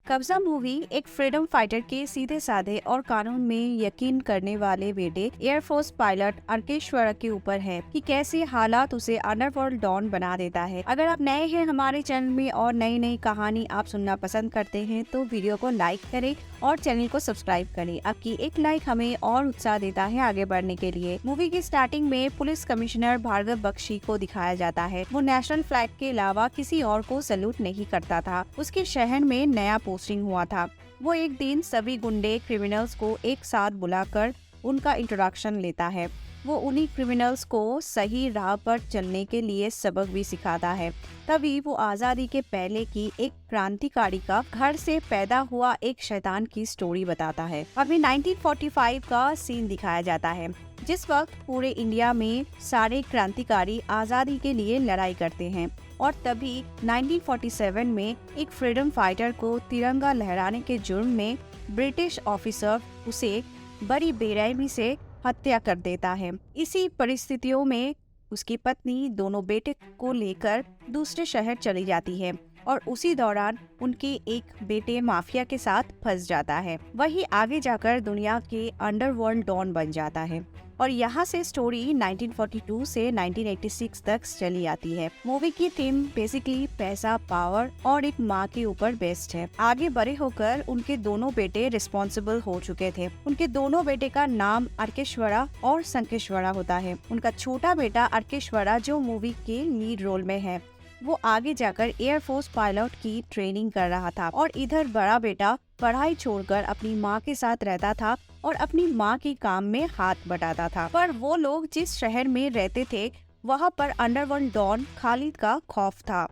कब्जा मूवी एक freedom fighter के सीधे साधे और कानून में यकीन करने वाले बेटे एयरफोर्स पायलट अर्केश्वर के ऊपर है कि कैसे हालात उसे अंडरवर्ल्ड डॉन बना देता है। अगर आप नए हैं हमारे चैनल में और नई नई कहानी आप सुनना पसंद करते हैं तो वीडियो को लाइक करें और चैनल को सब्सक्राइब करें। आपकी एक लाइक हमें और उत्साह देता है आगे बढ़ने के लिए। मूवी की स्टार्टिंग में पुलिस कमिश्नर भार्गव बख्शी को दिखाया जाता है। वो नेशनल फ्लैग के अलावा किसी और को सैल्यूट नहीं करता था। उसके शहर में नया पोस्टिंग हुआ था। वो एक दिन सभी गुंडे क्रिमिनल्स को एक साथ बुलाकर उनका इंट्रोडक्शन लेता है। वो उन्हीं क्रिमिनल्स को सही राह पर चलने के लिए सबक भी सिखाता है। तभी वो आजादी के पहले की एक क्रांतिकारी का घर से पैदा हुआ एक शैतान की स्टोरी बताता है। अभी 1945 का सीन दिखाया जाता है, जिस वक्त पूरे इंडिया में सारे क्रांतिकारी आजादी के लिए लड़ाई करते हैं। और तभी 1947 में एक फ्रीडम फाइटर को तिरंगा लहराने के जुर्म में ब्रिटिश ऑफिसर उसे बड़ी बेरहमी से हत्या कर देता है। इसी परिस्थितियों में उसकी पत्नी दोनों बेटे को लेकर दूसरे शहर चली जाती है और उसी दौरान उनके एक बेटे माफिया के साथ फंस जाता है। वही आगे जाकर दुनिया के अंडरवर्ल्ड डॉन बन जाता है और यहाँ से स्टोरी 1942 से 1986 तक चली आती है। मूवी की थीम बेसिकली पैसा, पावर और एक माँ के ऊपर बेस्ड है। आगे बड़े होकर उनके दोनों बेटे रिस्पॉन्सिबल हो चुके थे। उनके दोनों बेटे का नाम अर्केश्वरा और संकेश्वरा होता है। उनका छोटा बेटा अर्केश्वरा जो मूवी के लीड रोल में है, वो आगे जाकर एयरफोर्स पायलट की ट्रेनिंग कर रहा था और इधर बड़ा बेटा पढ़ाई छोड़कर अपनी माँ के साथ रहता था और अपनी माँ के काम में हाथ बटाता था। पर वो लोग जिस शहर में रहते थे वहाँ पर अंडरवर्ल्ड डॉन खालिद का खौफ था।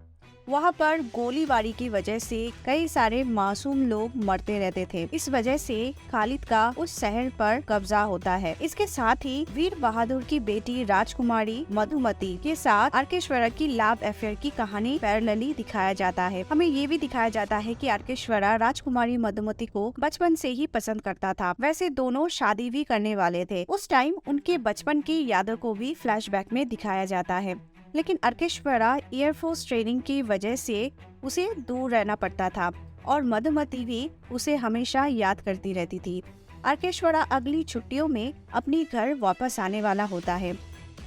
वहाँ पर गोलीबारी की वजह से कई सारे मासूम लोग मरते रहते थे। इस वजह से खालिद का उस शहर पर कब्जा होता है। इसके साथ ही वीर बहादुर की बेटी राजकुमारी मधुमती के साथ अर्केश्वरा की लव अफेयर की कहानी पैरेलली दिखाया जाता है। हमें ये भी दिखाया जाता है कि अर्केश्वरा राजकुमारी मधुमती को बचपन से ही पसंद करता था। वैसे दोनों शादी भी करने वाले थे। उस टाइम उनके बचपन की यादों को भी फ्लैशबैक में दिखाया जाता है। लेकिन अर्केश्वरा एयरफोर्स ट्रेनिंग की वजह से उसे दूर रहना पड़ता था और मधुमती भी उसे हमेशा याद करती रहती थी। अर्केश्वरा अगली छुट्टियों में अपनी घर वापस आने वाला होता है।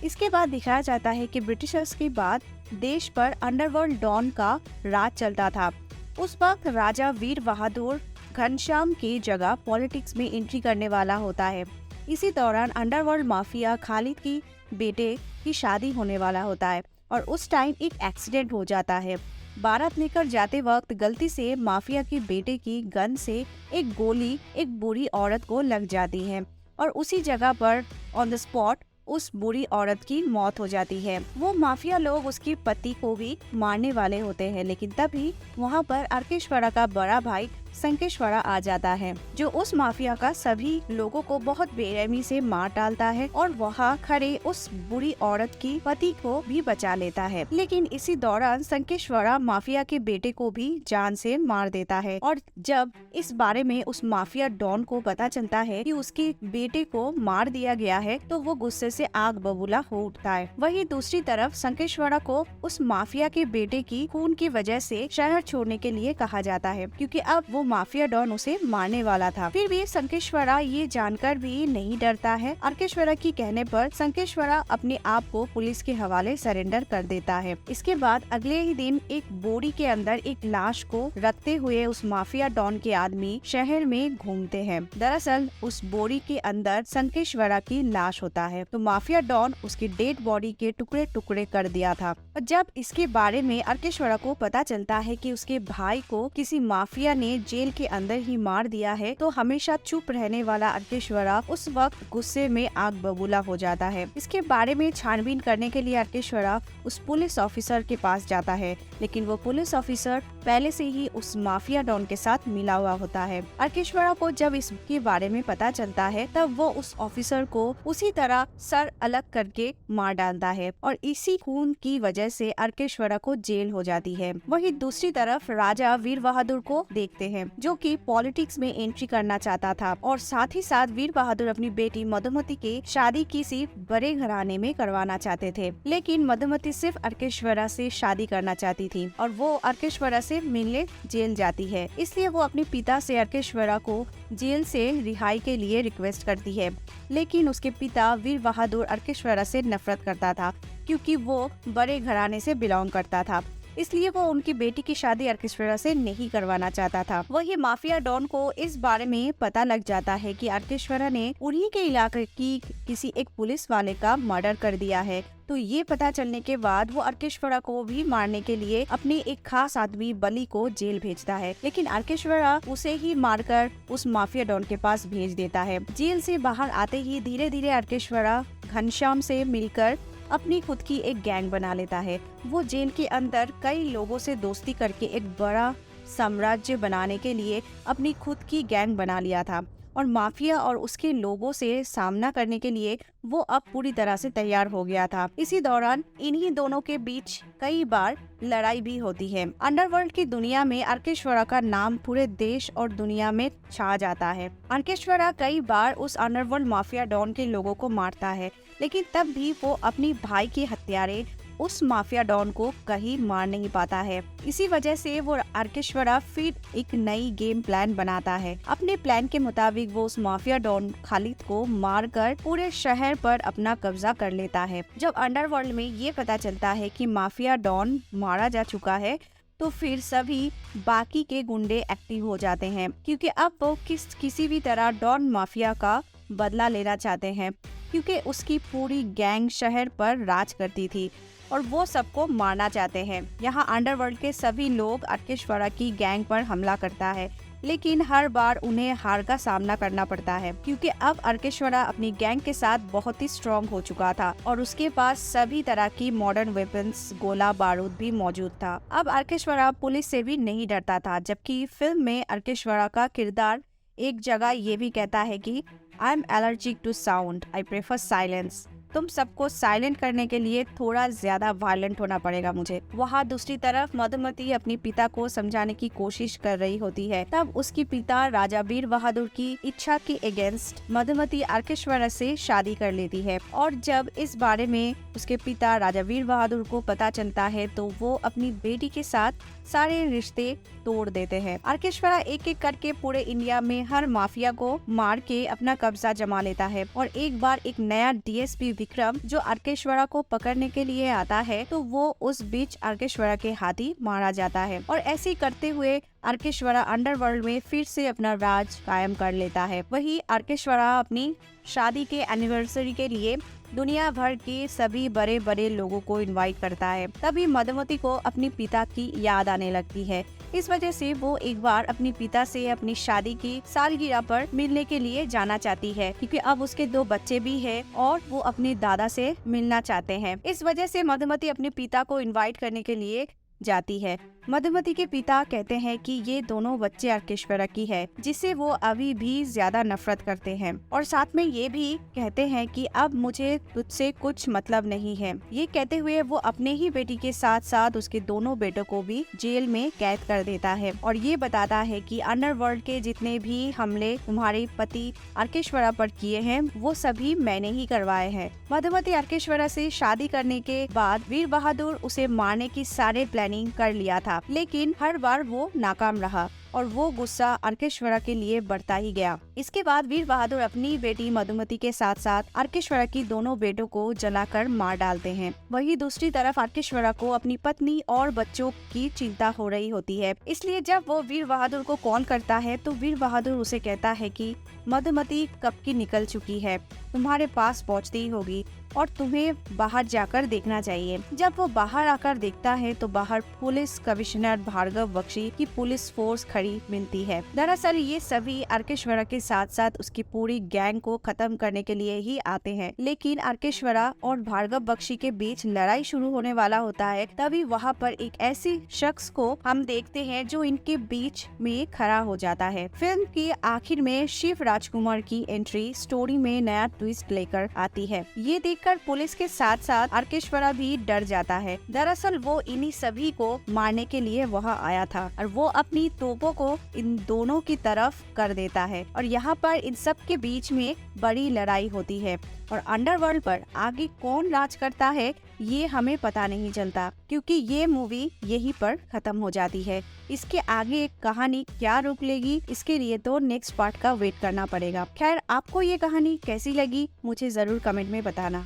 इसके बाद दिखाया जाता है कि ब्रिटिशर्स के बाद देश पर अंडरवर्ल्ड डॉन का राज चलता था। उस वक्त राजा वीर बहादुर घनश्याम की जगह पॉलिटिक्स में एंट्री करने वाला होता है। इसी दौरान अंडरवर्ल्ड माफिया खालिद की बेटे की शादी होने वाला होता है और उस टाइम एक एक्सीडेंट हो जाता है। बारात लेकर जाते वक्त गलती से माफिया के बेटे की गन से एक गोली एक बुरी औरत को लग जाती है और उसी जगह पर ऑन द स्पॉट उस बुरी औरत की मौत हो जाती है। वो माफिया लोग उसके पति को भी मारने वाले होते हैं, लेकिन तभी वहाँ पर अर्केश्वरा का बड़ा भाई संकेश्वरा आ जाता है, जो उस माफिया का सभी लोगों को बहुत बेरहमी से मार डालता है और वहाँ खड़े उस बुरी औरत की पति को भी बचा लेता है। लेकिन इसी दौरान संकेश्वरा माफिया के बेटे को भी जान से मार देता है और जब इस बारे में उस माफिया डॉन को पता चलता है कि उसके बेटे को मार दिया गया है तो वो गुस्से से आग बबूला हो उठता है। वहीं दूसरी तरफ संकेश्वरा को उस माफिया के बेटे की खून की वजह से शहर छोड़ने के लिए कहा जाता है, क्योंकि अब वो माफिया डॉन उसे मारने वाला था। फिर भी संकेश्वरा ये जानकर भी नहीं डरता है। अर्केश्वरा की कहने पर संकेश्वरा अपने आप को पुलिस के हवाले सरेंडर कर देता है। इसके बाद अगले ही दिन एक बोरी के अंदर एक लाश को रखते हुए उस माफिया डॉन के आदमी शहर में घूमते हैं। दरअसल उस बोरी के अंदर संकेश्वरा की लाश होता है, तो माफिया डॉन उसकी डेड बॉडी के टुकड़े टुकड़े कर दिया था। और जब इसके बारे में अर्केश्वरा को पता चलता है कि उसके भाई को किसी माफिया ने जेल के अंदर ही मार दिया है, तो हमेशा चुप रहने वाला अर्केश्वरा उस वक्त गुस्से में आग बबूला हो जाता है। इसके बारे में छानबीन करने के लिए अर्केश्वरा उस पुलिस ऑफिसर के पास जाता है, लेकिन वो पुलिस ऑफिसर पहले से ही उस माफिया डॉन के साथ मिला हुआ होता है। अर्केश्वरा को जब इसके बारे में पता चलता है तब वो उस ऑफिसर को उसी तरह सर अलग करके मार डालता है और इसी खून की वजह से अर्केश्वरा को जेल हो जाती है। वहीं दूसरी तरफ राजा वीर बहादुर को देखते हैं। हैं, जो कि पॉलिटिक्स में एंट्री करना चाहता था। और साथ ही साथ वीर बहादुर अपनी बेटी मधुमती की शादी किसी बड़े घराने में करवाना चाहते थे, लेकिन मधुमती सिर्फ अर्केश्वरा से शादी करना चाहती थी और वो अर्केश्वरा से मिलने जेल जाती है। इसलिए वो अपने पिता से अर्केश्वरा को जेल से रिहाई के लिए रिक्वेस्ट करती है, लेकिन उसके पिता वीर बहादुर अर्केश्वरा से नफरत करता था क्योंकि वो बड़े घराने से बिलोंग करता था। इसलिए वो उनकी बेटी की शादी अर्केश्वरा से नहीं करवाना चाहता था। वही माफिया डॉन को इस बारे में पता लग जाता है कि अर्केश्वरा ने उन्हीं के इलाके की किसी एक पुलिस वाले का मर्डर कर दिया है। तो ये पता चलने के बाद वो अर्केश्वरा को भी मारने के लिए अपने एक खास आदमी बली को जेल भेजता है, लेकिन अर्केश्वरा उसे ही मारकर उस माफिया डॉन के पास भेज देता है। जेल से बाहर आते ही धीरे धीरे अर्केश्वरा घनश्याम से मिलकर अपनी खुद की एक गैंग बना लेता है। वो जेल के अंदर कई लोगों से दोस्ती करके एक बड़ा साम्राज्य बनाने के लिए अपनी खुद की गैंग बना लिया था और माफिया और उसके लोगों से सामना करने के लिए वो अब पूरी तरह से तैयार हो गया था। इसी दौरान इन्हीं दोनों के बीच कई बार लड़ाई भी होती है। अंडरवर्ल्ड की दुनिया में अर्केश्वरा का नाम पूरे देश और दुनिया में छा जाता है। अर्केश्वरा कई बार उस अंडरवर्ल्ड माफिया डॉन के लोगों को मारता है, लेकिन तब भी वो अपनी भाई के हत्यारे उस माफिया डॉन को कहीं मार नहीं पाता है। इसी वजह से वो अर्केश्वरा फिर एक नई गेम प्लान बनाता है। अपने प्लान के मुताबिक वो उस माफिया डॉन खालिद को मारकर पूरे शहर पर अपना कब्जा कर लेता है। जब अंडरवर्ल्ड में ये पता चलता है कि माफिया डॉन मारा जा चुका है, तो फिर सभी बाकी के गुंडे एक्टिव हो जाते हैं, क्योंकि अब वो किसी भी तरह डॉन माफिया का बदला लेना चाहते हैं, क्योंकि उसकी पूरी गैंग शहर पर राज करती थी और वो सबको मारना चाहते हैं। यहाँ अंडरवर्ल्ड के सभी लोग अर्केश्वरा की गैंग पर हमला करता है, लेकिन हर बार उन्हें हार का सामना करना पड़ता है, क्योंकि अब अर्केश्वरा अपनी गैंग के साथ बहुत ही स्ट्रॉन्ग हो चुका था और उसके पास सभी तरह की मॉडर्न वेपन्स, गोला बारूद भी मौजूद था। अब अर्केश्वरा पुलिस से भी नहीं डरता था, जबकि फिल्म में अर्केश्वरा का किरदार एक जगह ये भी कहता है कि I am allergic to sound, I prefer silence. तुम सबको साइलेंट करने के लिए थोड़ा ज्यादा वायलेंट होना पड़ेगा मुझे। वहाँ दूसरी तरफ मधुमती अपने पिता को समझाने की कोशिश कर रही होती है। तब उसके पिता राजा वीर बहादुर की इच्छा के अगेंस्ट मधुमती अर्केश्वरा से शादी कर लेती है और जब इस बारे में उसके पिता राजा वीर बहादुर को पता चलता है तो वो अपनी बेटी के साथ सारे रिश्ते तोड़ देते हैं। अर्केश्वरा एक एक करके पूरे इंडिया में हर माफिया को मार के अपना कब्जा जमा लेता है और एक बार एक नया डीएसपी विक्रम जो अर्केश्वरा को पकड़ने के लिए आता है, तो वो उस बीच अर्केश्वरा के हाथ ही मारा जाता है और ऐसे करते हुए अर्केश्वरा अंडरवर्ल्ड में फिर से अपना राज कायम कर लेता है। वही अर्केश्वरा अपनी शादी के एनिवर्सरी के लिए दुनिया भर के सभी बड़े बड़े लोगों को इनवाइट करता है। तभी मधुमती को अपनी पिता की याद आने लगती है। इस वजह से वो एक बार अपने पिता से अपनी शादी की सालगिरह पर मिलने के लिए जाना चाहती है, क्योंकि अब उसके 2 बच्चे भी हैं और वो अपने दादा से मिलना चाहते हैं। इस वजह से मधुमती अपने पिता को इनवाइट करने के लिए जाती है। मधुमती के पिता कहते हैं कि ये दोनों बच्चे अर्केश्वरा की है, जिससे वो अभी भी ज्यादा नफरत करते हैं और साथ में ये भी कहते हैं कि अब मुझे तुझसे कुछ मतलब नहीं है। ये कहते हुए वो अपने ही बेटी के साथ साथ उसके दोनों बेटों को भी जेल में कैद कर देता है और ये बताता है कि अंडरवर्ल्ड के जितने भी हमले तुम्हारे पति अर्केश्वरा पर किए हैं वो सभी मैंने ही करवाए हैं। मधुमती अर्केश्वरा से शादी करने के बाद वीर बहादुर उसे मारने की सारे प्लानिंग कर लिया था, लेकिन हर बार वो नाकाम रहा और वो गुस्सा अर्केश्वरा के लिए बढ़ता ही गया। इसके बाद वीर बहादुर अपनी बेटी मधुमती के साथ साथ अर्केश्वरा की दोनों बेटों को जलाकर मार डालते हैं। वहीं दूसरी तरफ अर्केश्वरा को अपनी पत्नी और बच्चों की चिंता हो रही होती है, इसलिए जब वो वीर बहादुर को कॉल करता है तो वीर बहादुर उसे कहता है कि मधुमती कब की निकल चुकी है, तुम्हारे पास पहुंचती ही होगी और तुम्हें बाहर जाकर देखना चाहिए। जब वो बाहर आकर देखता है तो बाहर पुलिस कमिश्नर भार्गव बख्शी की पुलिस फोर्स खड़ी मिलती है। दरअसल ये सभी अर्केश्वरा के साथ साथ उसकी पूरी गैंग को खत्म करने के लिए ही आते हैं, लेकिन अर्केश्वरा और भार्गव बख्शी के बीच लड़ाई शुरू होने वाला होता है। तभी वहाँ पर एक ऐसी शख्स को हम देखते हैं जो इनके बीच में खड़ा हो जाता है। फिल्म के आखिर में शिव राजकुमार की एंट्री स्टोरी में नया ट्विस्ट लेकर आती है। ये देखकर पुलिस के साथ साथ अर्केश्वरा भी डर जाता है। दरअसल वो इन्हीं सभी को मारने के लिए वहाँ आया था और वो अपनी तोपों लोगों को इन दोनों की तरफ कर देता है और यहाँ पर इन सब के बीच में बड़ी लड़ाई होती है और अंडरवर्ल्ड पर आगे कौन राज करता है ये हमें पता नहीं चलता, क्योंकि ये मूवी यहीं पर खत्म हो जाती है। इसके आगे कहानी क्या रूप लेगी, इसके लिए तो नेक्स्ट पार्ट का वेट करना पड़ेगा। खैर, आपको ये कहानी कैसी लगी मुझे जरूर कमेंट में बताना।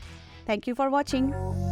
Thank you for watching.